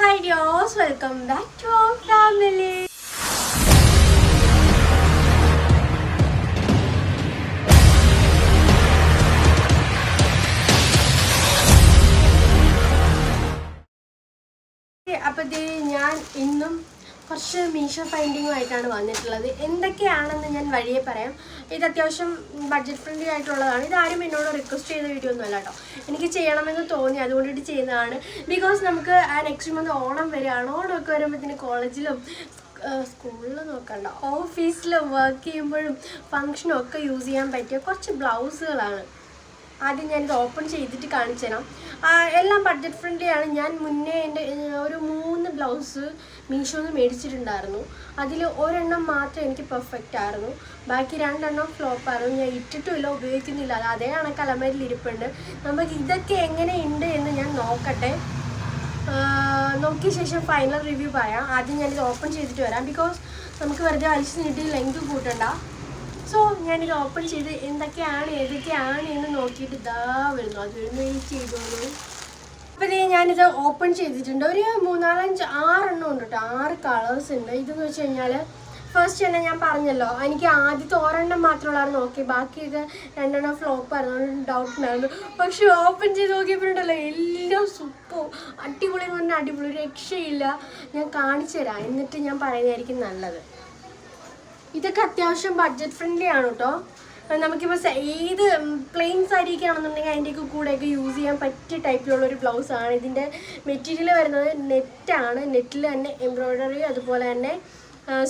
Hi dears, welcome back to our family. അപ്പോൾ ഞാൻ ഇന്നും കുറച്ച് മീഷോ ഫൈൻഡിങ്ങുമായിട്ടാണ് വന്നിട്ടുള്ളത്. എന്തൊക്കെയാണെന്ന് ഞാൻ വഴിയെ പറയാം. ഇത് അത്യാവശ്യം ബഡ്ജറ്റ് ഫ്രണ്ട്ലി ആയിട്ടുള്ളതാണ്. ഇതാരും എന്നോട് റിക്വസ്റ്റ് ചെയ്ത വീഡിയോ ഒന്നും അല്ല കേട്ടോ. എനിക്ക് ചെയ്യണമെന്ന് തോന്നി, അതുകൊണ്ടിട്ട് ചെയ്യുന്നതാണ്. ബിക്കോസ് നമുക്ക് നെക്സ്റ്റ് മന്ത് ഓണം വരികയാണ്. ഓണമൊക്കെ വരുമ്പോഴത്തേന് കോളേജിലും സ്കൂളിൽ നോക്കണ്ട, ഓഫീസിലും വർക്ക് ചെയ്യുമ്പോഴും ഫങ്ഷനും ഒക്കെ യൂസ് ചെയ്യാൻ പറ്റിയ കുറച്ച് ബ്ലൗസുകളാണ്. ആദ്യം ഞാനിത് ഓപ്പൺ ചെയ്തിട്ട് കാണിച്ചു തരാം. എല്ലാം ബഡ്ജറ്റ് ഫ്രണ്ട്ലി ആണ്. ഞാൻ മുന്നേ എൻ്റെ ഒരു 3 ബ്ലൗസ് മീഷോന്ന് മേടിച്ചിട്ടുണ്ടായിരുന്നു. അതിൽ ഒരെണ്ണം മാത്രം എനിക്ക് പെർഫെക്റ്റ് ആയിരുന്നു, ബാക്കി 2 എണ്ണം ഫ്ലോപ്പായിരുന്നു. ഞാൻ ഇട്ടിട്ടുമില്ല, ഉപയോഗിക്കുന്നില്ല. അത് അതേ കണക്ക് അലമാരിയിൽ ഇരിപ്പുണ്ട്. നമുക്ക് ഇതൊക്കെ എങ്ങനെയുണ്ട് എന്ന് ഞാൻ നോക്കട്ടെ. നോക്കിയ ശേഷം ഫൈനൽ റിവ്യൂ പറയാം. ആദ്യം ഞാനിത് ഓപ്പൺ ചെയ്തിട്ട് വരാം, ബിക്കോസ് നമുക്ക് വെറുതെ വലിച്ചു നീട്ടി ലെങ്ത് കൂട്ടണ്ട. സോ ഞാനിത് ഓപ്പൺ ചെയ്ത് എന്തൊക്കെയാണ് ഏതൊക്കെയാണ് എന്ന് നോക്കിയിട്ട് ഇതാ വരുന്നു. അത് വെയിറ്റ് ചെയ്തോളൂ. അപ്പോൾ ഞാനിത് ഓപ്പൺ ചെയ്തിട്ടുണ്ട്. ഒരു 3, 4, 5, 6 എണ്ണം ഉണ്ട് കേട്ടോ. 6 കളേഴ്സ് ഉണ്ട്. ഇതെന്ന് വെച്ച് കഴിഞ്ഞാൽ ഫസ്റ്റ് തന്നെ ഞാൻ പറഞ്ഞല്ലോ, എനിക്ക് ആദ്യത്തെ ഒരെണ്ണം മാത്രമുള്ളായിരുന്നു. ഓക്കെ, ബാക്കിയൊക്കെ 2 എണ്ണം ഫ്ലോപ്പായിരുന്നു, ഡൗട്ട് ഉണ്ടായിരുന്നു. പക്ഷെ ഓപ്പൺ ചെയ്ത് നോക്കിയപ്പോഴുണ്ടല്ലോ എല്ലാം സൂപ്പർ, അടിപൊളി എന്ന് പറഞ്ഞാൽ അടിപൊളി, ഒരു രക്ഷയില്ല. ഞാൻ കാണിച്ചു തരാം, എന്നിട്ട് ഞാൻ പറയുന്നതായിരിക്കും നല്ലത്. ഇതൊക്കെ അത്യാവശ്യം ബഡ്ജറ്റ് ഫ്രണ്ട്ലി ആണ് കേട്ടോ. നമുക്കിപ്പോൾ ഏത് പ്ലെയിൻ സാരിയൊക്കെ ആണെന്നുണ്ടെങ്കിൽ അതിൻ്റെയൊക്കെ കൂടെയൊക്കെ യൂസ് ചെയ്യാൻ പറ്റിയ ടൈപ്പിലുള്ളൊരു ബ്ലൗസാണ്. ഇതിൻ്റെ മെറ്റീരിയൽ വരുന്നത് നെറ്റാണ്. നെറ്റിൽ തന്നെ എംബ്രോയ്ഡറി, അതുപോലെ തന്നെ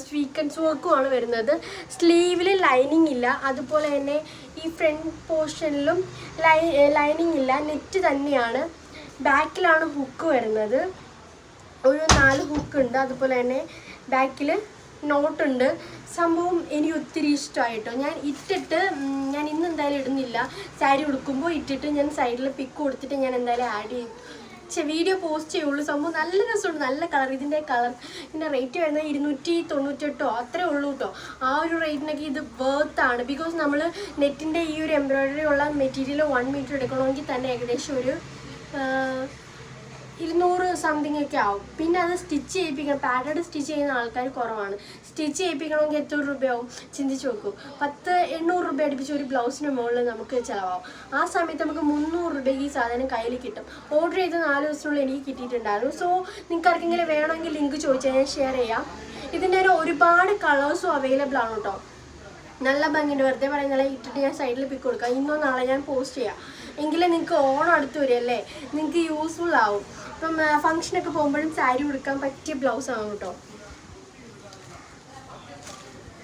സ്വീക്കൻസ് വർക്കുമാണ് വരുന്നത്. സ്ലീവിൽ ലൈനിങ് ഇല്ല, അതുപോലെ തന്നെ ഈ ഫ്രണ്ട് പോർഷനിലും ലൈനിങ് ഇല്ല, നെറ്റ് തന്നെയാണ്. ബാക്കിലാണ് ഹുക്ക് വരുന്നത്, ഒരു 4 ഹുക്ക് ഉണ്ട്. അതുപോലെ തന്നെ ബാക്കിൽ നോട്ടുണ്ട്. സംഭവം എനിക്ക് ഒത്തിരി ഇഷ്ടമായിട്ടോ. ഞാൻ ഇട്ടിട്ട് ഞാൻ ഇന്ന് എന്തായാലും ഇടുന്നില്ല. സാരി ഉടുക്കുമ്പോൾ ഇട്ടിട്ട് ഞാൻ സൈഡിൽ പിക്ക് കൊടുത്തിട്ട് ഞാൻ എന്തായാലും ആഡ് ചെയ്യും, വീഡിയോ പോസ്റ്റ് ചെയ്യുള്ളൂ. സംഭവം നല്ല രസമുണ്ട്, നല്ല കളർ. ഇതിൻ്റെ റേറ്റ് വരുന്നത് 298 അത്രേ ഉള്ളൂ കേട്ടോ. ആ ഒരു റേറ്റിനൊക്കെ ഇത് വേർത്താണ്. ബിക്കോസ് നമ്മൾ നെറ്റിൻ്റെ ഈ ഒരു എംബ്രോയ്ഡറി ഉള്ള മെറ്റീരിയൽ 1 മീറ്റർ എടുക്കണമെങ്കിൽ തന്നെ ഏകദേശം ഒരു 200 സംതിങ് ഒക്കെ ആവും. പിന്നെ അത് സ്റ്റിച്ച് ചെയ്യിപ്പിക്കണം. പാറ്റേഡ് സ്റ്റിച്ച് ചെയ്യുന്ന ആൾക്കാർ കുറവാണ്. സ്റ്റിച്ച് ചെയ്യിപ്പിക്കണമെങ്കിൽ എത്ര രൂപയാവും ചിന്തിച്ച് നോക്കൂ. 800 രൂപ അടുപ്പിച്ച് ഒരു ബ്ലൗസിന് മുകളിൽ നമുക്ക് ചിലവാകും. ആ സമയത്ത് നമുക്ക് 300 രൂപയ്ക്ക് ഈ സാധനം കയ്യിൽ കിട്ടും. ഓർഡർ ചെയ്ത് 4 ദിവസത്തിനുള്ളിൽ എനിക്ക് കിട്ടിയിട്ടുണ്ടായിരുന്നു. സോ നിങ്ങൾക്ക് ആർക്കെങ്കിലും വേണമെങ്കിൽ ലിങ്ക് ചോദിച്ചാൽ ഞാൻ ഷെയർ ചെയ്യാം. ഇതിൻ്റെ ഒരുപാട് കളേഴ്സും അവൈലബിൾ ആണ് കേട്ടോ. നല്ല ഭംഗിയുണ്ട്. വെറുതെ പറയുന്നില്ല, ഇട്ടിട്ട് ഞാൻ സൈഡിൽ പിക്ക് കൊടുക്കാം. ഇന്നോ നാളെ ഞാൻ പോസ്റ്റ് ചെയ്യാം. എങ്കിലേ നിങ്ങൾക്ക് ഓണം അടുത്ത് വരികയല്ലേ, നിങ്ങൾക്ക് യൂസ്ഫുൾ ആവും. ഇപ്പം ഫംഗ്ഷനൊക്കെ പോകുമ്പോഴും സാരി ഉടുക്കാൻ പറ്റിയ ബ്ലൗസാണ് കേട്ടോ.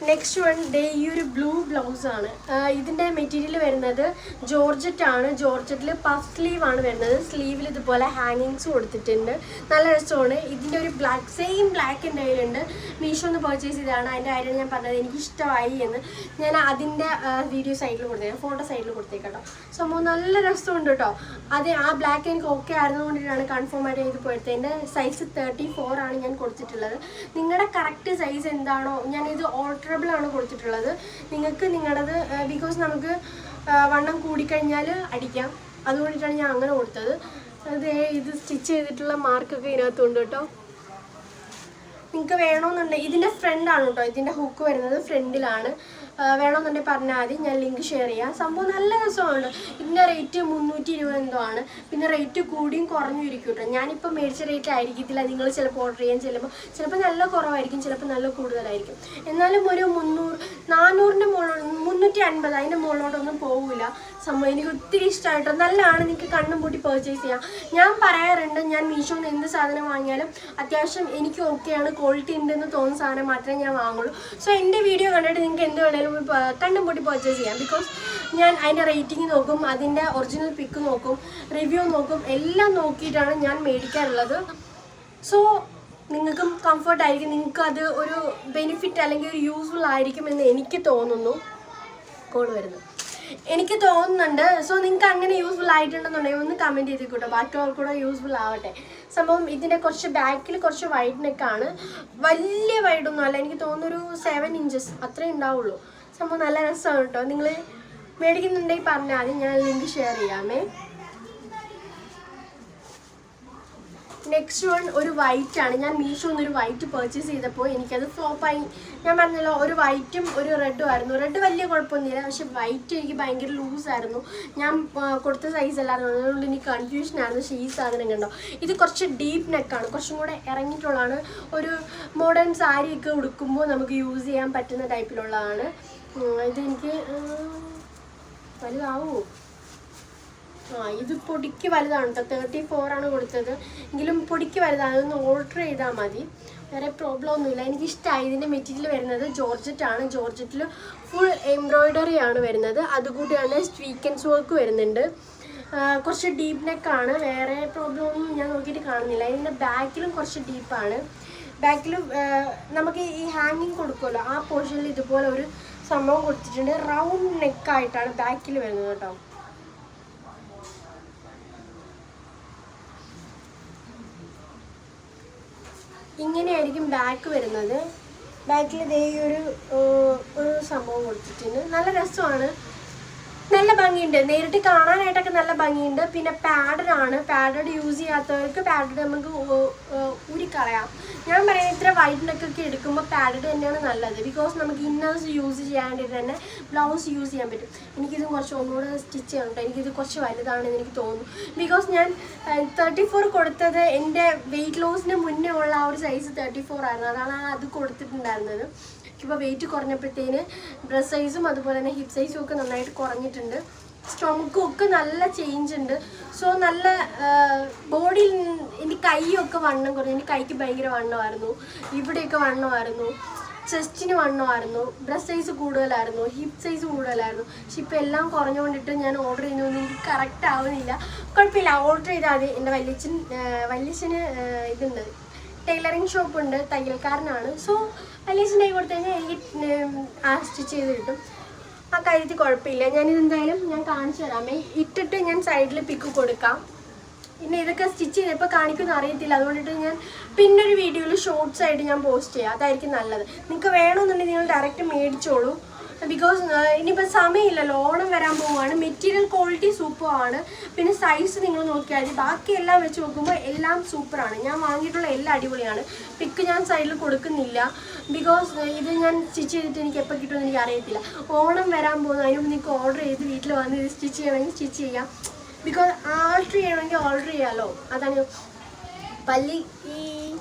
നെക്സ്റ്റ് വൺ ഈ ഒരു ബ്ലൂ ബ്ലൗസാണ്. ഇതിൻ്റെ മെറ്റീരിയൽ വരുന്നത് ജോർജറ്റ് ആണ്. ജോർജറ്റിൽ പഫ് സ്ലീവ് ആണ് വരുന്നത്. സ്ലീവിൽ ഇതുപോലെ ഹാങ്ങിങ്സ് കൊടുത്തിട്ടുണ്ട്, നല്ല രസമാണ്. ഇതിൻ്റെ ഒരു ബ്ലാക്ക്, സെയിം ബ്ലാക്ക് എൻ്റെ കയ്യിലുണ്ട്. മീഷോന്ന് പർച്ചേസ് ചെയ്തതാണ്. അതിൻ്റെ കാര്യം ഞാൻ പറഞ്ഞത് എനിക്ക് ഇഷ്ടമായി എന്ന്. ഞാൻ അതിൻ്റെ വീഡിയോ സൈഡിൽ കൊടുത്തേക്കാം, ഫോട്ടോ സൈഡിൽ കൊടുത്തേക്കാം കേട്ടോ. സംഭവം നല്ല രസമുണ്ട് കേട്ടോ. അത് ആ ബ്ലാക്ക് എനിക്ക് ഓക്കെ ആയിരുന്നുകൊണ്ടിട്ടാണ് കൺഫേം ആയിട്ട് ചെയ്ത് പോയത്. എൻ്റെ സൈസ് 34 ആണ് ഞാൻ കൊടുത്തിട്ടുള്ളത്. നിങ്ങളുടെ കറക്റ്റ് സൈസ് എന്താണോ, ഞാനിത് ഓൾട്ടർ ആണ് കൊടുത്തിട്ടുള്ളത്. നിങ്ങൾക്ക് നിങ്ങളുടേത്, ബിക്കോസ് നമുക്ക് വണ്ണം കൂടിക്കഴിഞ്ഞാൽ അടിക്കാം, അതുകൊണ്ടിട്ടാണ് ഞാൻ അങ്ങനെ കൊടുത്തത്. ഇത് സ്റ്റിച്ച് ചെയ്തിട്ടുള്ള മാർക്കൊക്കെ ഇതിനകത്തുണ്ട് കേട്ടോ. നിങ്ങൾക്ക് വേണമെന്നുണ്ടെങ്കിൽ ഇതിൻ്റെ ഫ്രണ്ടാണ് കേട്ടോ, ഇതിൻ്റെ ഹുക്ക് വരുന്നത് ഫ്രണ്ടിലാണ്. വേണമെന്നുണ്ടെങ്കിൽ പറഞ്ഞാൽ മതി, ഞാൻ ലിങ്ക് ഷെയർ ചെയ്യാം. സംഭവം നല്ല രസമാണ്. ഇതിൻ്റെ റേറ്റ് 320 എന്തോ ആണ്. പിന്നെ റേറ്റ് കൂടിയും കുറഞ്ഞും ഇരിക്കും കേട്ടോ. ഞാനിപ്പോൾ മേടിച്ച റേറ്റ് ആയിരിക്കത്തില്ല. നിങ്ങൾ ചിലപ്പോൾ ഓർഡർ ചെയ്യാൻ ചെല്ലുമ്പോൾ ചിലപ്പോൾ നല്ല കുറവായിരിക്കും, ചിലപ്പോൾ നല്ല കൂടുതലായിരിക്കും. എന്നാലും ഒരു 300, 400ൻ്റെ മുകളിലോട്ട്, 350 അതിൻ്റെ മുകളിലോട്ടൊന്നും പോകില്ല. സംഭവം എനിക്ക് ഒത്തിരി ഇഷ്ടമായിട്ടോ. നല്ലതാണ്, നിങ്ങൾക്ക് കണ്ണും പൂട്ടി പർച്ചേസ് ചെയ്യാം. ഞാൻ പറയാറുണ്ട്, ഞാൻ മീഷോന്ന് എന്ത് സാധനം വാങ്ങിയാലും അത്യാവശ്യം എനിക്ക് ഓക്കെയാണ്, ക്വാളിറ്റി ഉണ്ടെന്ന് തോന്നുന്ന സാധനം മാത്രമേ ഞാൻ വാങ്ങുള്ളൂ. സോ എൻ്റെ വീഡിയോ കണ്ടിട്ട് നിങ്ങൾക്ക് എന്ത് വേണേലും കണ്ണും പൂട്ടി പർച്ചേസ് ചെയ്യാം. ബിക്കോസ് ഞാൻ അതിൻ്റെ റേറ്റിംഗ് നോക്കും, അതിൻ്റെ ഒറിജിനൽ പിക്ക് നോക്കും, റിവ്യൂ നോക്കും, എല്ലാം നോക്കിയിട്ടാണ് ഞാൻ മേടിക്കാറുള്ളത്. സോ നിങ്ങൾക്കും കംഫർട്ടായിരിക്കും, നിങ്ങൾക്ക് അത് ഒരു ബെനിഫിറ്റ് അല്ലെങ്കിൽ ഒരു യൂസ്ഫുൾ ആയിരിക്കുമെന്ന് എനിക്ക് തോന്നുന്നു. കോൾ വരുന്നു, എനിക്ക് തോന്നുന്നുണ്ട്. സോ നിങ്ങൾക്ക് അങ്ങനെ യൂസ്ഫുൾ ആയിട്ടുണ്ടെന്നുണ്ടെങ്കിൽ ഒന്ന് കമൻറ്റ് ചെയ്തിട്ടോ, ബാക്കിയുള്ളവർക്ക് കൂടെ യൂസ്ഫുൾ ആവട്ടെ. സംഭവം ഇതിൻ്റെ കുറച്ച് ബാക്കിൽ കുറച്ച് വൈഡ് നെക്കാണ്, വലിയ വൈഡൊന്നും അല്ല. എനിക്ക് തോന്നുന്നു ഒരു 7 ഇഞ്ചസ് അത്രേ ഉണ്ടാവുള്ളൂ. സംഭവം നല്ല രസമാണ് കേട്ടോ. നിങ്ങൾ മേടിക്കുന്നുണ്ടെങ്കിൽ പറഞ്ഞാൽ മതി, ഞാൻ ലിങ്ക് ഷെയർ ചെയ്യാമേ. നെക്സ്റ്റ് വൺ ഒരു വൈറ്റ് ആണ്. ഞാൻ മീഷോന്ന് ഒരു വൈറ്റ് പർച്ചേസ് ചെയ്തപ്പോൾ എനിക്കത് ഫ്ലോപ്പായി. ഞാൻ പറഞ്ഞല്ലോ, ഒരു വൈറ്റും ഒരു റെഡും ആയിരുന്നു. റെഡ് വലിയ കുഴപ്പമൊന്നുമില്ല, പക്ഷെ വൈറ്റ് എനിക്ക് ഭയങ്കര ലൂസായിരുന്നു. ഞാൻ കൊടുത്ത സൈസ് അല്ലായിരുന്നു, അതുകൊണ്ട് എനിക്ക് കൺഫ്യൂഷൻ ആയിരുന്നു. പക്ഷേ ഈ സാധനം കണ്ടോ, ഇത് കുറച്ച് ഡീപ്പ് നെക്കാണ്, കുറച്ചും കൂടെ ഇറങ്ങിയിട്ടുള്ളതാണ്. ഒരു മോഡേൺ സാരിയൊക്കെ ഉടുക്കുമ്പോൾ നമുക്ക് യൂസ് ചെയ്യാൻ പറ്റുന്ന ടൈപ്പിലുള്ളതാണ്. ഇതെനിക്ക് വലുതാവോ? ഇത് പൊടിക്ക് വലുതാണ് കേട്ടോ. 34 കൊടുത്തത്, എങ്കിലും പൊടിക്ക് വലുതാണ്. അതൊന്ന് ഓർഡർ ചെയ്താൽ മതി, വേറെ പ്രോബ്ലം ഒന്നുമില്ല. എനിക്കിഷ്ടമായി. ഇതിൻ്റെ മെറ്റീരിയൽ വരുന്നത് ജോർജറ്റ് ആണ്. ജോർജറ്റിൽ ഫുൾ എംബ്രോയ്ഡറി ആണ് വരുന്നത്. അതുകൂടിയാണ് സ്വീക്കൻസ് വർക്ക് വരുന്നുണ്ട്. കുറച്ച് ഡീപ്പ് നെക്കാണ്, വേറെ പ്രോബ്ലം ഒന്നും ഞാൻ നോക്കിയിട്ട് കാണുന്നില്ല. ഇതിൻ്റെ ബാക്കിലും കുറച്ച് ഡീപ്പാണ്. ബാക്കിലും നമുക്ക് ഈ ഹാങ്ങിങ് കൊടുക്കുമല്ലോ, ആ പോർഷനിൽ ഇതുപോലെ ഒരു സംഭവം കൊടുത്തിട്ടുണ്ട്. റൗണ്ട് നെക്കായിട്ടാണ് ബാക്കിൽ വരുന്നത് കേട്ടോ. ഇങ്ങനെയായിരിക്കും ബാക്ക് വരുന്നത്. ബാക്കിൽ ദേ ഒരു സംഭവം കൊടുത്തിട്ടുണ്ട്. നല്ല രസമാണ്, നല്ല ഭംഗിയുണ്ട്. നേരിട്ട് കാണാനായിട്ടൊക്കെ നല്ല ഭംഗിയുണ്ട്. പിന്നെ പാഡഡാണ്. പാഡഡ് യൂസ് ചെയ്യാത്തവർക്ക് പാഡഡ് നമുക്ക് ഊരിക്കളയാം. ഞാൻ പറയാം, ഇത്ര വൈറ്റിനൊക്കെ എടുക്കുമ്പോൾ പാഡഡ് തന്നെയാണ് നല്ലത്. ബിക്കോസ് നമുക്ക് ഇന്നേഴ്സ് യൂസ് ചെയ്യാൻ വേണ്ടിയിട്ട് തന്നെ ബ്ലൗസ് യൂസ് ചെയ്യാൻ പറ്റും. എനിക്കിത് കുറച്ച് ഒന്നുകൂടെ സ്റ്റിച്ച് ചെയ്യണം. എനിക്കിത് കുറച്ച് വലുതാണെന്ന് എനിക്ക് തോന്നുന്നു. ബിക്കോസ് ഞാൻ 34 കൊടുത്തത് എൻ്റെ വെയിറ്റ് ലോസിന് മുന്നേ ഉള്ള ആ ഒരു സൈസ് 34 ആയിരുന്നു. അതാണ് അത് കൊടുത്തിട്ടുണ്ടായിരുന്നത്. ഇപ്പോൾ വെയിറ്റ് കുറഞ്ഞപ്പോഴത്തേന് ബ്രസ്റ്റ് സൈസും അതുപോലെ തന്നെ ഹിപ്പ് സൈസും ഒക്കെ നന്നായിട്ട് കുറഞ്ഞിട്ടുണ്ട്. സ്റ്റൊമക്കും ഒക്കെ നല്ല ചേഞ്ച് ഉണ്ട്. സോ നല്ല ബോഡിയിൽ എൻ്റെ കൈയൊക്കെ വണ്ണം കുറഞ്ഞു. എൻ്റെ കൈക്ക് ഭയങ്കര വണ്ണമായിരുന്നു, ഇവിടെയൊക്കെ വണ്ണമായിരുന്നു, ചെസ്റ്റിന് വണ്ണമായിരുന്നു, ബ്രസ്റ്റ് സൈസ് കൂടുതലായിരുന്നു, ഹിപ്പ് സൈസ് കൂടുതലായിരുന്നു. പക്ഷെ ഇപ്പോൾ എല്ലാം കുറഞ്ഞുകൊണ്ടിട്ട് ഞാൻ ഓർഡർ ചെയ്യുന്നതൊന്നും എനിക്ക് കറക്റ്റ് ആവുന്നില്ല. കുഴപ്പമില്ല, ഓർഡർ ചെയ്താൽ മതി. എൻ്റെ വല്യച്ഛന് ഇതുണ്ട്, ടൈലറിങ് ഷോപ്പുണ്ട്, തയ്യൽക്കാരനാണ്. സോ വല്യച്ഛൻ്റെ കൈ കൊടുത്തു കഴിഞ്ഞാൽ എനിക്ക് സ്റ്റിച്ച് ചെയ്ത് കിട്ടും. ആ കാര്യത്തിൽ കുഴപ്പമില്ല. ഞാനിതെന്തായാലും ഞാൻ കാണിച്ചു തരാമേ. ഇട്ടിട്ട് ഞാൻ സൈഡിൽ പിക്ക് കൊടുക്കാം. പിന്നെ ഇതൊക്കെ സ്റ്റിച്ച് ചെയ്തപ്പോൾ കാണിക്കുമെന്ന് അറിയത്തില്ല, അതുകൊണ്ടിട്ട് ഞാൻ പിന്നൊരു വീഡിയോയിൽ ഷോർട്സ് ആയിട്ട് ഞാൻ പോസ്റ്റ് ചെയ്യാം. അതായിരിക്കും നല്ലത്. നിങ്ങൾക്ക് വേണമെന്നുണ്ടെങ്കിൽ നിങ്ങൾ ഡയറക്റ്റ് മേടിച്ചോളൂ. ബിക്കോസ് ഇനിയിപ്പോൾ സമയമില്ലല്ലോ, ഓണം വരാൻ പോവുകയാണ്. മെറ്റീരിയൽ ക്വാളിറ്റി സൂപ്പറാണ്. പിന്നെ സൈസ് നിങ്ങൾ നോക്കിയാൽ മതി. ബാക്കിയെല്ലാം വെച്ച് നോക്കുമ്പോൾ എല്ലാം സൂപ്പറാണ്. ഞാൻ വാങ്ങിയിട്ടുള്ള എല്ലാം അടിപൊളിയാണ്. പിക്ക് ഞാൻ സൈഡിൽ കൊടുക്കുന്നില്ല, ബിക്കോസ് ഇത് ഞാൻ സ്റ്റിച്ച് ചെയ്തിട്ട് എനിക്ക് എപ്പോൾ കിട്ടുമെന്ന് എനിക്ക് അറിയത്തില്ല. ഓണം വരാൻ പോകുന്ന അതിന് മുമ്പ് നിങ്ങൾക്ക് ഓർഡർ ചെയ്ത് വീട്ടിൽ വന്ന് ഇത് സ്റ്റിച്ച് ചെയ്യണമെങ്കിൽ സ്റ്റിച്ച് ചെയ്യാം. ബിക്കോസ് ആൾട്ടർ ചെയ്യണമെങ്കിൽ ഓർഡർ ചെയ്യാമല്ലോ. അതാണ് പല്ലി ഈ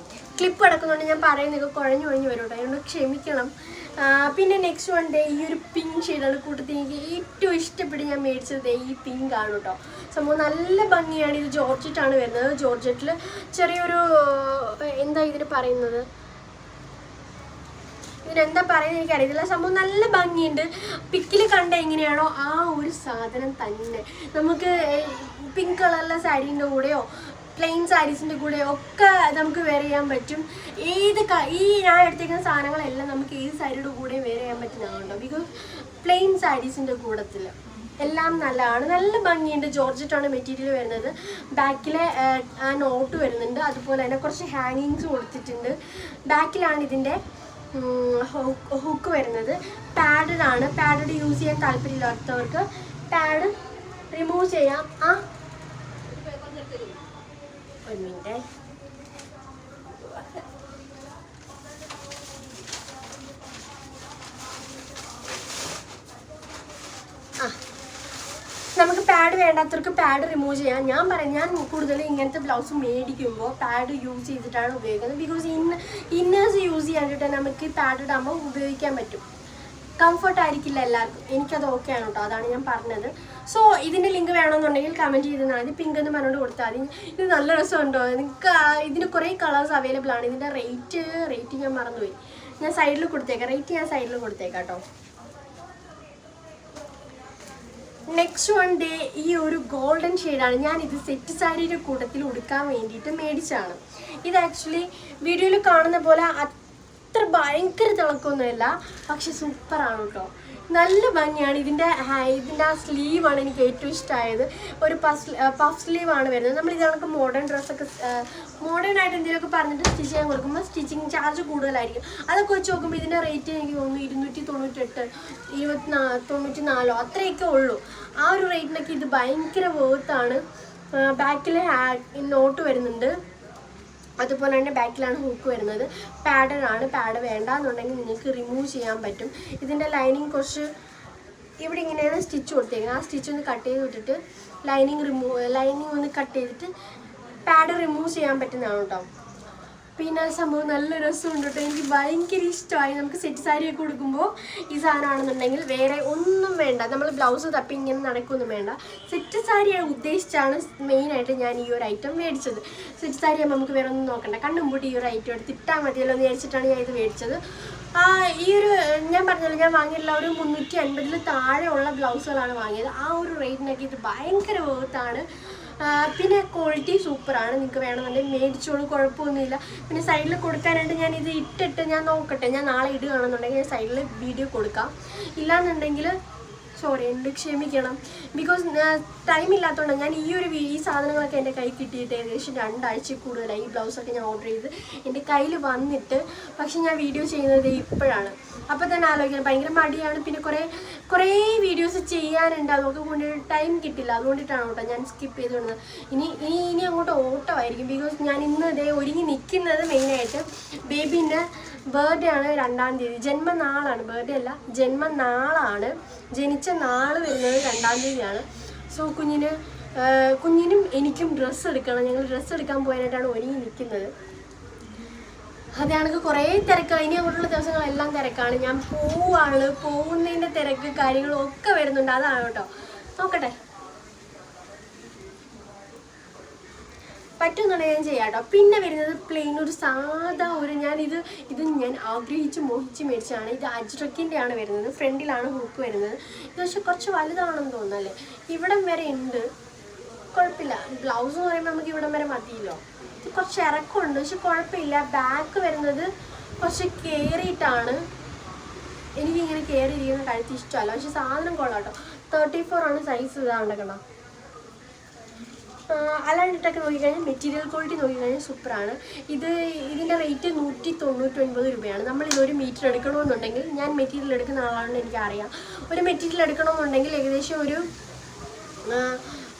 ക്ലിപ്പ് കിടക്കുന്നുണ്ട്. ഞാൻ പറയുന്നതൊക്കെ കുഴഞ്ഞു വരും കേട്ടോ, അതുകൊണ്ട് ക്ഷമിക്കണം. പിന്നെ നെക്സ്റ്റ് വൺ ഡേ ഈ ഒരു പിങ്ക് ഷെയ്ഡാണ്. കൂട്ടത്തിൽ എനിക്ക് ഏറ്റവും ഇഷ്ടപ്പെട്ട് ഞാൻ മേടിച്ചത് ഈ പിങ്ക് ആണ് കേട്ടോ. സംഭവം നല്ല ഭംഗിയാണ്. ഇത് ജോർജറ്റാണ് വരുന്നത്. ജോർജറ്റിൽ ചെറിയൊരു എന്താ ഇതിന് പറയുന്നത്, ഇതിനെന്താ പറയുന്നത് എനിക്കറിയത്തില്ല. സംഭവം നല്ല ഭംഗിയുണ്ട്. പിക്കിൽ കണ്ട എങ്ങനെയാണോ ആ ഒരു സാധനം തന്നെ നമുക്ക് പിങ്ക് കളറിലെ സാരീൻ്റെ കൂടെയോ പ്ലെയിൻ സാരീസിൻ്റെ കൂടെ ഒക്കെ നമുക്ക് വെയർ ചെയ്യാൻ പറ്റും. ഈ ഞാൻ എടുത്തേക്കുന്ന സാധനങ്ങളെല്ലാം നമുക്ക് ഏത് സാരിയുടെ കൂടെ വെയർ ചെയ്യാൻ പറ്റുന്നതുകൊണ്ടോ. ബിക്കോസ് പ്ലെയിൻ സാരീസിൻ്റെ കൂട്ടത്തിൽ എല്ലാം നല്ലതാണ്, നല്ല ഭംഗിയുണ്ട്. ജോർജറ്റാണ് മെറ്റീരിയൽ വരുന്നത്. ബാക്കിലെ ആ നോട്ട് വരുന്നുണ്ട്, അതുപോലെ തന്നെ കുറച്ച് ഹാങ്ങിങ്സ് കൊടുത്തിട്ടുണ്ട്. ബാക്കിലാണ് ഇതിൻ്റെ ഹുക്ക് വരുന്നത്. പാഡഡ് ആണ്. പാഡഡ് യൂസ് ചെയ്യാൻ താല്പര്യമില്ലാത്തവർക്ക് പാഡ് റിമൂവ് ചെയ്യാം. ഒരു മിനിറ്റ്. നമുക്ക് പാഡ് വേണ്ടാത്തവർക്ക് പാഡ് റിമൂവ് ചെയ്യാം. ഞാൻ കൂടുതൽ ഇങ്ങനത്തെ ബ്ലൗസ് മേടിക്കുമ്പോൾ പാഡ് യൂസ് ചെയ്തിട്ടാണ് ഉപയോഗിക്കുന്നത്. ബിക്കോസ് ഇന്നേഴ്സ് യൂസ് ചെയ്യാനായിട്ട് നമുക്ക് പാഡ് ഇടാകുമ്പോൾ ഉപയോഗിക്കാൻ പറ്റും. കംഫർട്ട് ആയിരിക്കില്ല എല്ലാവർക്കും. എനിക്കത് ഓക്കെ ആണ് കേട്ടോ, അതാണ് ഞാൻ പറഞ്ഞത്. സോ ഇതിൻ്റെ ലിങ്ക് വേണമെന്നുണ്ടെങ്കിൽ കമൻറ്റ് ചെയ്താൽ മതി. പിങ്ക് എന്ന് പറഞ്ഞുകൊണ്ട് കൊടുത്താൽ മതി. ഇത് നല്ല രസമുണ്ടോ? നിങ്ങൾക്ക് ഇതിന് കുറേ കളേഴ്സ് അവൈലബിൾ ആണ്. ഇതിൻ്റെ റേറ്റ് ഞാൻ മറന്നുപോയി. ഞാൻ സൈഡിൽ കൊടുത്തേക്കാം. റേറ്റ് ഞാൻ സൈഡിൽ കൊടുത്തേക്കാം കേട്ടോ. നെക്സ്റ്റ് വൺ ഡേ ഈ ഒരു ഗോൾഡൻ ഷെയ്ഡാണ്. ഞാനിത് സെറ്റ് സാരിയുടെ കൂട്ടത്തിൽ ഉടുക്കാൻ വേണ്ടിയിട്ട് മേടിച്ചാണ്. ഇത് ആക്ച്വലി വീഡിയോയിൽ കാണുന്ന പോലെ അത്ര ഭയങ്കര തിളക്കമൊന്നുമില്ല, പക്ഷെ സൂപ്പറാണ് കേട്ടോ. നല്ല ഭംഗിയാണ്. ഇതിൻ്റെ ആ സ്ലീവാണ് എനിക്ക് ഏറ്റവും ഇഷ്ടമായത്. ഒരു പഫ് സ്ലീവാണ് വരുന്നത്. നമ്മൾ ഇതിനൊക്കെ മോഡേൺ ഡ്രസ്സൊക്കെ മോഡേൺ ആയിട്ട് എന്തെങ്കിലുമൊക്കെ പറഞ്ഞിട്ട് സ്റ്റിച്ച് ചെയ്യാൻ കൊടുക്കുമ്പോൾ സ്റ്റിച്ചിങ് ചാർജ് കൂടുതലായിരിക്കും. അതൊക്കെ വെച്ച് നോക്കുമ്പോൾ ഇതിൻ്റെ റേറ്റ് എനിക്ക് തോന്നുന്നു 298, 94 അത്രയൊക്കെ ഉള്ളൂ. ആ ഒരു റേറ്റിനൊക്കെ ഇത് ഭയങ്കര വേർത്താണ്. ബാക്കിൽ നോട്ട് വരുന്നുണ്ട്. അതുപോലെ തന്നെ ബാക്കിലാണ് ഹൂക്ക് വരുന്നത്. പാഡാണ്. പാഡ് വേണ്ടാന്നുണ്ടെങ്കിൽ നിങ്ങൾക്ക് റിമൂവ് ചെയ്യാൻ പറ്റും. ഇതിൻ്റെ ലൈനിങ് കുറച്ച് ഇവിടെ ഇങ്ങനെയാണ് സ്റ്റിച്ച് കൊടുത്തേക്കുന്നത്. ആ സ്റ്റിച്ച് ഒന്ന് കട്ട് ചെയ്ത് വിട്ടിട്ട് ലൈനിങ് ഒന്ന് കട്ട് ചെയ്തിട്ട് പാഡ് റിമൂവ് ചെയ്യാൻ പറ്റുന്നതാണ് കേട്ടോ. പിന്നെ സംഭവം നല്ല രസമുണ്ട് കേട്ടോ. എനിക്ക് ഭയങ്കര ഇഷ്ടമായി. നമുക്ക് സെറ്റ് സാരിയൊക്കെ കൊടുക്കുമ്പോൾ ഈ സാധനമാണെന്നുണ്ടെങ്കിൽ വേറെ ഒന്നും വേണ്ട, നമ്മൾ ബ്ലൗസ് തപ്പി ഇങ്ങനെ നടക്കൊന്നും വേണ്ട. സെറ്റ് സാരി ഉദ്ദേശിച്ചാണ് മെയിനായിട്ട് ഞാൻ ഈ ഒരു ഐറ്റം മേടിച്ചത്. സെറ്റ് സാരി ആകുമ്പോൾ നമുക്ക് വേറെ ഒന്നും നോക്കണ്ട, കണ്ണും പൂട്ടി ഈ ഒരു ഐറ്റം എടുത്ത് ഇട്ടാൽ മതിയല്ലോ എന്ന് വിചാരിച്ചിട്ടാണ് ഞാൻ ഇത് മേടിച്ചത്. ഈ ഒരു ഞാൻ പറഞ്ഞല്ലോ, ഞാൻ വാങ്ങിയിട്ടുള്ള ഒരു 350 താഴെയുള്ള ബ്ലൗസുകളാണ് വാങ്ങിയത്. ആ ഒരു റേറ്റിനൊക്കെ ഇത് ഭയങ്കര വേർത്താണ്. പിന്നെ ക്വാളിറ്റി സൂപ്പറാണ്. നിങ്ങൾക്ക് വേണമെന്നുണ്ടെങ്കിൽ മേടിച്ചോളൂ, കുഴപ്പമൊന്നുമില്ല. പിന്നെ സൈഡിൽ കൊടുക്കാനായിട്ട് ഞാൻ ഇത് ഇട്ടിട്ട് ഞാൻ നോക്കട്ടെ, ഞാൻ നാളെ ഇടുകയാണെന്നുണ്ടെങ്കിൽ ഞാൻ സൈഡിൽ വീഡിയോ കൊടുക്കാം. ഇല്ലാന്നുണ്ടെങ്കിൽ സോറി, എൻ്റെ ക്ഷമിക്കണം. ബിക്കോസ് ടൈം ഇല്ലാത്തതുകൊണ്ടാണ് ഞാൻ ഈ സാധനങ്ങളൊക്കെ എൻ്റെ കൈ കിട്ടിയിട്ട് ഏകദേശം 2 ആഴ്ച കൂടുതലായി. ഈ ബ്ലൗസൊക്കെ ഞാൻ ഓർഡർ ചെയ്ത് എൻ്റെ കയ്യിൽ വന്നിട്ട്, പക്ഷെ ഞാൻ വീഡിയോ ചെയ്യുന്നത് ഇപ്പോഴാണ്. അപ്പോൾ തന്നെ ആലോചിക്കണം, ഭയങ്കര മടിയാണ്. പിന്നെ കുറേ വീഡിയോസ് ചെയ്യാനുണ്ട്, അതൊക്കെ കൊണ്ട് ടൈം കിട്ടില്ല. അതുകൊണ്ടിട്ടാണ് കേട്ടോ ഞാൻ സ്കിപ്പ് ചെയ്ത് വിടുന്നത്. ഇനി അങ്ങോട്ട് ഓട്ടമായിരിക്കും. ബിക്കോസ് ഞാൻ ഇന്ന് ഒരുങ്ങി നിൽക്കുന്നത് മെയിനായിട്ട് ബേബീൻ്റെ ബർത്ത്ഡേ ആണ് 2-ാം തീയതി. ജന്മനാളാണ്, ബർത്ത്ഡേ അല്ല, ജന്മനാളാണ്. ജനിച്ച നാൾ വരുന്നത് 2-ാം തീയതിയാണ്. സോ കുഞ്ഞിനും എനിക്കും ഡ്രസ്സ് എടുക്കണം. ഞങ്ങൾ ഡ്രസ്സ് എടുക്കാൻ പോകാനായിട്ടാണ് ഒരുങ്ങി നിൽക്കുന്നത്. അതാണെങ്കിൽ കുറേ തിരക്കാണ്. ഇനി അങ്ങോട്ടുള്ള ദിവസങ്ങളെല്ലാം തിരക്കാണ്. ഞാൻ പോകുന്നതിൻ്റെ തിരക്ക് കാര്യങ്ങളും ഒക്കെ വരുന്നുണ്ട്. അതാണ് കേട്ടോ. നോക്കട്ടെ, പറ്റുന്നുണ്ടെങ്കിൽ ഞാൻ ചെയ്യാം കേട്ടോ. പിന്നെ വരുന്നത് പ്ലെയിൻ ഒരു സാധാ ഇത് ഞാൻ ആഗ്രഹിച്ച് മോഹിച്ച് മേടിച്ചതാണ്. ഇത് അജ്രക്കിൻ്റെ ആണ് വരുന്നത്. ഫ്രണ്ടിലാണ് ഹൂക്ക് വരുന്നത്. ഇത് പക്ഷെ കുറച്ച് വലുതാണെന്ന് തോന്നുന്നല്ലേ. ഇവിടം വരെ ഉണ്ട്, കുഴപ്പമില്ല. ബ്ലൗസ് എന്ന് പറയുമ്പോൾ നമുക്ക് ഇവിടം വരെ മതിയല്ലോ. ഇത് കുറച്ച് ഇറക്കമുണ്ട്, പക്ഷെ കുഴപ്പമില്ല. ബാക്ക് വരുന്നത് കുറച്ച് കയറിയിട്ടാണ്. എനിക്കിങ്ങനെ കയറിയിരിക്കുന്ന കഴുത്ത് ഇഷ്ടമല്ല, പക്ഷെ സാധനം കൊള്ളാം കേട്ടോ. 34 ആണ് സൈസ്. ഇതാണ്ടക്കണം. അല്ലാണ്ടിട്ടൊക്കെ നോക്കിക്കഴിഞ്ഞാൽ മെറ്റീരിയൽ ക്വാളിറ്റി നോക്കിക്കഴിഞ്ഞാൽ സൂപ്പറാണ്. ഇതിൻ്റെ റേറ്റ് 199 രൂപയാണ്. നമ്മൾ ഇതൊരു മീറ്റർ എടുക്കണമെന്നുണ്ടെങ്കിൽ, ഞാൻ മെറ്റീരിയൽ എടുക്കുന്ന ആളാണെന്ന് എനിക്കറിയാം. ഒരു മെറ്റീരിയൽ എടുക്കണമെന്നുണ്ടെങ്കിൽ ഏകദേശം ഒരു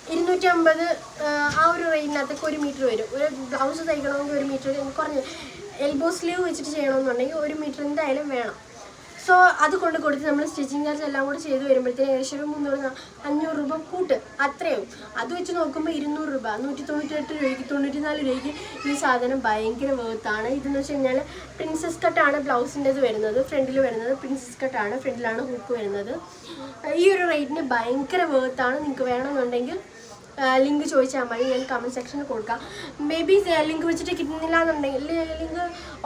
250 ആ ഒരു റേഞ്ചിനകത്തൊക്കെ 1 മീറ്റർ വരും. ഒരു ബ്ലൗസ് തയ്ക്കണമെങ്കിൽ 1 മീറ്റർ കുറഞ്ഞ് എൽബോ സ്ലീവ് വെച്ചിട്ട് ചെയ്യണമെന്നുണ്ടെങ്കിൽ 1 മീറ്റർ എന്തായാലും വേണം. സോ അത് കൊടുത്ത് നമ്മൾ സ്റ്റിച്ചിങ് ചാർജ് എല്ലാം കൂടി ചെയ്ത് വരുമ്പോഴത്തേന് ഏകദേശം ഒരു 300-500 രൂപ കൂട്ട് അത്രയും. അത് വെച്ച് നോക്കുമ്പോൾ 200 രൂപ, 198 രൂപയ്ക്ക് 94 രൂപയ്ക്ക് ഈ സാധനം ഭയങ്കര വേർത്താണ്. ഇതെന്ന് വെച്ച് കഴിഞ്ഞാൽ പ്രിൻസസ് കട്ടാണ് ബ്ലൗസിൻ്റെത് വരുന്നത്. ഫ്രണ്ടിൽ വരുന്നത് പ്രിൻസസ് കട്ടാണ്, ഫ്രണ്ടിലാണ് ഹൂക്ക് വരുന്നത്. ഈ ഒരു റേറ്റിന് ഭയങ്കര വേർത്താണ്. നിങ്ങൾക്ക് വേണമെന്നുണ്ടെങ്കിൽ ലിങ്ക് ചോദിച്ചാൽ മതി, ഞാൻ കമൻറ്റ് സെക്ഷനിൽ കൊടുക്കാം. മേ ബി ലിങ്ക് വെച്ചിട്ട് കിട്ടുന്നില്ല എന്നുണ്ടെങ്കിൽ, ലിങ്ക്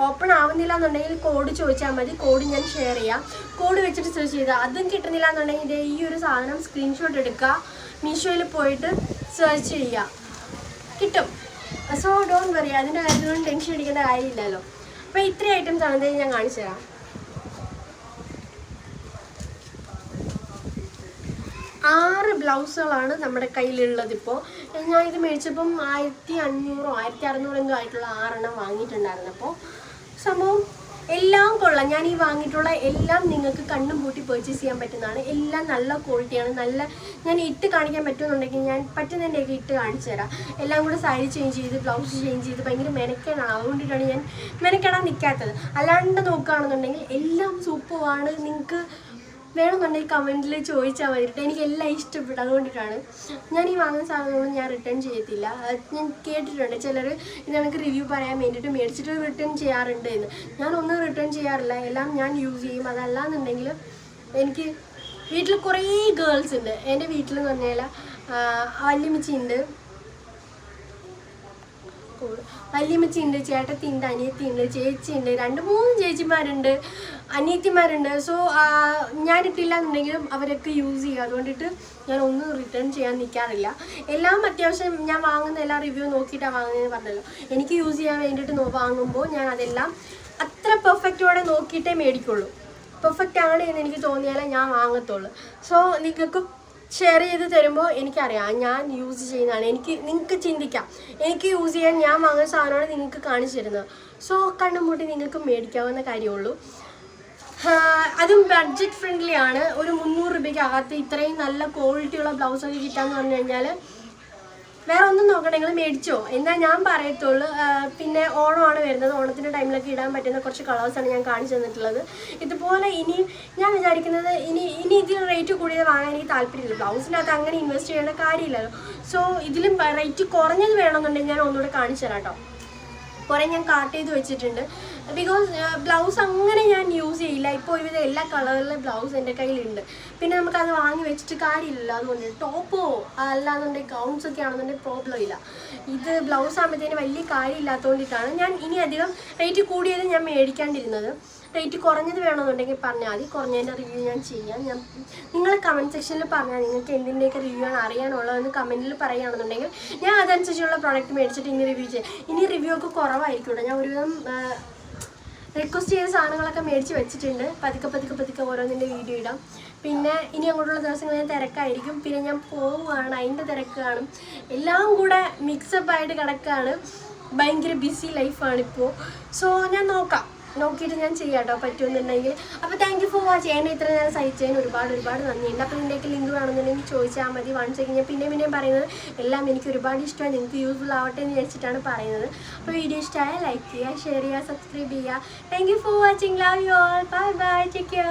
ഓപ്പൺ ആവുന്നില്ല എന്നുണ്ടെങ്കിൽ കോഡ് ചോദിച്ചാൽ മതി. കോഡ് ഞാൻ ഷെയർ ചെയ്യാം. കോഡ് വെച്ചിട്ട് സെർച്ച് ചെയ്താൽ അതും കിട്ടുന്നില്ല എന്നുണ്ടെങ്കിൽ ഈ ഒരു സാധനം സ്ക്രീൻഷോട്ട് എടുക്കുക, മീഷോയിൽ പോയിട്ട് സെർച്ച് ചെയ്യുക, കിട്ടും. സോ ഡോണ്ട് വറി, അതിൻ്റെ കാര്യത്തിലൊന്നും ടെൻഷൻ അടിക്കേണ്ട കാര്യമില്ലല്ലോ. അപ്പോൾ ഇത്രയും ഐറ്റംസ് ആണ് ഞാൻ കാണിച്ചു തരാം. 6 ബ്ലൗസുകളാണ് നമ്മുടെ കയ്യിലുള്ളത്. ഇപ്പോൾ ഞാൻ ഇത് മേടിച്ചപ്പം 1500 1600 എന്തോ ആയിട്ടുള്ള 6 എണ്ണം വാങ്ങിയിട്ടുണ്ടായിരുന്നു. അപ്പോൾ സംഭവം എല്ലാം കൊള്ളാം. ഞാൻ ഈ വാങ്ങിയിട്ടുള്ള എല്ലാം നിങ്ങൾക്ക് കണ്ണും പൂട്ടി പർച്ചേസ് ചെയ്യാൻ പറ്റുന്നതാണ്. എല്ലാം നല്ല ക്വാളിറ്റിയാണ്. ഞാൻ ഇട്ട് കാണിക്കാൻ പറ്റുമെന്നുണ്ടെങ്കിൽ ഞാൻ പറ്റുന്നതിൻ്റെയൊക്കെ ഇട്ട് കാണിച്ചു തരാം. എല്ലാം കൂടെ സാരി ചേഞ്ച് ചെയ്ത് ബ്ലൗസ് ചേഞ്ച് ചെയ്ത് ഭയങ്കര മെനക്കേടാണ്. അതുകൊണ്ടിട്ടാണ് ഞാൻ മെനക്കെടാൻ നിൽക്കാത്തത്. അല്ലാണ്ട് നോക്കുകയാണെന്നുണ്ടെങ്കിൽ എല്ലാം സൂപ്പറാണ്. നിങ്ങൾക്ക് വേണമെന്നുണ്ടെങ്കിൽ കമൻറ്റിൽ ചോദിച്ചാൽ മതിയിട്ട്. എനിക്ക് എല്ലാം ഇഷ്ടപ്പെട്ടു. അതുകൊണ്ടിട്ടാണ് ഞാൻ ഈ വാങ്ങുന്ന സാധനങ്ങളൊന്നും ഞാൻ റിട്ടേൺ ചെയ്യത്തില്ല. ഞാൻ കേട്ടിട്ടുണ്ട് ചിലർ ഇതെനിക്ക് റിവ്യൂ പറയാൻ വേണ്ടിയിട്ട് മേടിച്ചിട്ട് റിട്ടേൺ ചെയ്യാറുണ്ട് എന്ന്. ഞാനൊന്നും റിട്ടേൺ ചെയ്യാറില്ല, എല്ലാം ഞാൻ യൂസ് ചെയ്യും. അതല്ലാന്നുണ്ടെങ്കിൽ എനിക്ക് വീട്ടിൽ കുറേ ഗേൾസ് ഉണ്ട്. എൻ്റെ വീട്ടിലെന്ന് പറഞ്ഞാൽ വല്യമ്മച്ചിയുണ്ട്, വല്യമ്മച്ചിയുണ്ട്, ചേട്ടത്തിയുണ്ട്, അനിയത്തിയുണ്ട്, ചേച്ചിയുണ്ട്, 2-3 ചേച്ചിമാരുണ്ട്, അനിയത്തിമാരുണ്ട്. സോ ഞാനിട്ടില്ല എന്നുണ്ടെങ്കിലും അവരൊക്കെ യൂസ് ചെയ്യുക. അതുകൊണ്ടിട്ട് ഞാൻ ഒന്നും റിട്ടേൺ ചെയ്യാൻ നിൽക്കാറില്ല. എല്ലാം അത്യാവശ്യം ഞാൻ വാങ്ങുന്ന എല്ലാ റിവ്യൂ നോക്കിയിട്ടാണ് വാങ്ങുന്നതെന്ന് പറഞ്ഞല്ലോ. എനിക്ക് യൂസ് ചെയ്യാൻ വേണ്ടിയിട്ട് വാങ്ങുമ്പോൾ ഞാൻ അതെല്ലാം അത്ര പെർഫെക്റ്റോടെ നോക്കിയിട്ടേ മേടിക്കുള്ളൂ. പെർഫെക്റ്റ് ആണ് എന്ന് എനിക്ക് തോന്നിയാലേ ഞാൻ വാങ്ങത്തുള്ളൂ. സോ നിങ്ങൾക്ക് ഷെയർ ചെയ്ത് തരുമ്പോൾ എനിക്കറിയാം ഞാൻ യൂസ് ചെയ്യുന്നതാണ്. നിങ്ങൾക്ക് ചിന്തിക്കാം, എനിക്ക് യൂസ് ചെയ്യാൻ ഞാൻ വാങ്ങുന്ന സാധനമാണ് നിങ്ങൾക്ക് കാണിച്ചു തരുന്നത്. സോ കണ്ണും പൂട്ടി നിങ്ങൾക്ക് മേടിക്കാവുന്ന കാര്യമുള്ളൂ. അതും ബഡ്ജറ്റ് ഫ്രണ്ട്ലി ആണ്. ഒരു 300 രൂപയ്ക്ക് അകത്ത് ഇത്രയും നല്ല ക്വാളിറ്റിയുള്ള ബ്ലൗസൊക്കെ കിട്ടാമെന്ന് പറഞ്ഞു കഴിഞ്ഞാൽ വേറെ ഒന്നും നോക്കണ്ട, നിങ്ങൾ മേടിച്ചോ എന്നാ ഞാൻ പറയത്തുള്ളൂ. പിന്നെ ഓണമാണ് വരുന്നത്, ഓണത്തിൻ്റെ ടൈമിലൊക്കെ ഇടാൻ പറ്റുന്ന കുറച്ച് കളേഴ്സാണ് ഞാൻ കാണിച്ചു തന്നിട്ടുള്ളത്. ഇതുപോലെ ഇനി ഞാൻ വിചാരിക്കുന്നത് ഇനി ഇതിൽ റേറ്റ് കൂടിയത് വാങ്ങാൻ എനിക്ക് താല്പര്യമില്ല. ബ്ലൗസിൻ്റെ അകത്ത് അങ്ങനെ ഇൻവെസ്റ്റ് ചെയ്യേണ്ട കാര്യമില്ലല്ലോ. സോ ഇതിലും റേറ്റ് കുറഞ്ഞത് വേണമെന്നുണ്ടെങ്കിൽ ഞാൻ ഒന്നുകൂടെ കാണിച്ചു തരാം കേട്ടോ. കുറേ ഞാൻ കാർട്ട് ചെയ്ത് വെച്ചിട്ടുണ്ട്. ബിക്കോസ് ബ്ലൗസ് അങ്ങനെ ഞാൻ യൂസ് ചെയ്യില്ല. ഇപ്പോൾ ഒരുവിധം എല്ലാ കളറിലെ ബ്ലൗസ് എൻ്റെ കയ്യിലുണ്ട്. പിന്നെ നമുക്കത് വാങ്ങി വെച്ചിട്ട് കാര്യമില്ലല്ലോ. അതുകൊണ്ട് ടോപ്പോ അല്ലാന്നുണ്ടെങ്കിൽ ഗൗൺസൊക്കെ ആണെന്നുണ്ടെങ്കിൽ പ്രോബ്ലം ഇല്ല. ഇത് ബ്ലൗസ് ആകുമ്പോഴത്തേന് വലിയ കാര്യമില്ലാത്തതുകൊണ്ടിട്ടാണ് ഞാൻ ഇനി അധികം റേറ്റ് കൂടിയത് ഞാൻ മേടിക്കാണ്ടിരുന്നത്. റേറ്റ് കുറഞ്ഞത് വേണമെന്നുണ്ടെങ്കിൽ പറഞ്ഞാൽ മതി, കുറഞ്ഞതിൻ്റെ റിവ്യൂ ഞാൻ ചെയ്യാം. നിങ്ങൾ കമൻറ്റ് സെക്ഷനിൽ പറഞ്ഞാൽ നിങ്ങൾക്ക് എന്തിൻ്റെയൊക്കെ റിവ്യൂ ആണ് അറിയാനുള്ളതെന്ന് കമൻറ്റിൽ പറയുകയാണെന്നുണ്ടെങ്കിൽ ഞാൻ അതനുസരിച്ചുള്ള പ്രോഡക്റ്റ് മേടിച്ചിട്ട് ഇനി റിവ്യൂ ചെയ്യാം. ഇനി റിവ്യൂ ഒക്കെ കുറവായിരിക്കും കേട്ടോ. ഞാൻ ഒരുവിധം റിക്വസ്റ്റ് ചെയ്ത സാധനങ്ങളൊക്കെ മേടിച്ച് വെച്ചിട്ടുണ്ട്. പതുക്കെ ഓരോന്നിൻ്റെ വീഡിയോ ഇടാം. പിന്നെ ഇനി അങ്ങോട്ടുള്ള ദിവസങ്ങൾ ഞാൻ തിരക്കായിരിക്കും. പിന്നെ ഞാൻ പോവുകയാണ്, അതിൻ്റെ തിരക്ക് കാണും. എല്ലാം കൂടെ മിക്സപ്പായിട്ട് കിടക്കുകയാണ്. ഭയങ്കര ബിസി ലൈഫാണിപ്പോൾ. സോ ഞാൻ നോക്കിയിട്ട് ഞാൻ ചെയ്യാം കേട്ടോ പറ്റുമെന്നുണ്ടെങ്കിൽ. അപ്പോൾ താങ്ക് യു ഫോർ വാച്ചിങ്. എന്നെ ഇത്ര നേരം സഹിച്ചതിന് ഒരുപാട് നന്ദിയുണ്ട്. അപ്പോൾ ഇതിൻ്റെയൊക്കെ ലിങ്ക് വേണമെന്നുണ്ടെങ്കിൽ ചോദിച്ചാൽ മതി. വൺസ് ഞാൻ പിന്നെയും പറയുന്നത് എല്ലാം എനിക്ക് ഒരുപാട് ഇഷ്ടമാണ്, നിങ്ങൾക്ക് യൂസ്ഫുൾ ആവട്ടെ എന്ന് വിചാരിച്ചിട്ടാണ് പറയുന്നത്. അപ്പോൾ വീഡിയോ ഇഷ്ടമായാൽ ലൈക്ക് ചെയ്യുക, ഷെയർ ചെയ്യുക, സബ്സ്ക്രൈബ് ചെയ്യുക. Thank you for watching. Love you all. Bye bye. Take care.